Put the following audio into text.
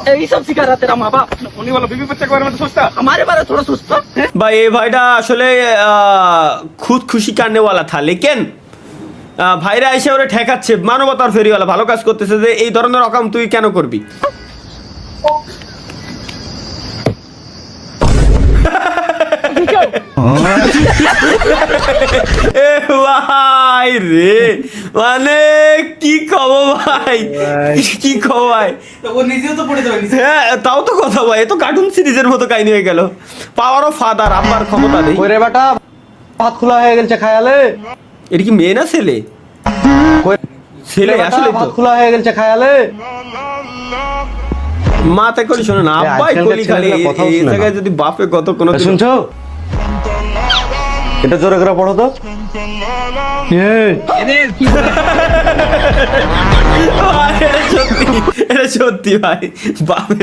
यही सब सिखा रहा तेरा माँ बाप। उन्हीं वाला बीवी बच्चे के बारे में तो सोचता। हमारे बारे में थोड़ा सोचता है। भाई ये भाईटा আসলে খুদ খুশি करने वाला था लेकिन ভাইরা এসে ওরে ঠেকাচ্ছে মানবতার ফেরিওয়ালা ভালো কাজ করতেছে যে এই ধরনের রকম তুই কেন করবি এ ভাই রে মানে কি কব ভাই কি কব ভাই তো ও নিজেও তো পড়ে যাবে নিচে। হ্যাঁ তাও তো কথা ভাই এ তো কার্টুন সিরিজের মতো কাহিনী হয়ে গেল পাওয়ার অফ ফাদার আব্বার ক্ষমতা নেই কই রে বেটা ভাত খোলা হয়ে গেছে খায়ালে এটা কি মেয়ে না ছেলে কই ছেলে বেটা, আসলে তো ভাত খোলা হয়ে গেছে খায়ালে মাতে কলি শোনো না আব্বাই আজকালকার কলি খালি ছেলেমেয়েরা কথাও এই শোনে না। জায়গায় যদি বাপে কত কোনো শুনছো এটা জোরে করে পড়ো তো এটা সত্যি ভাই বাপে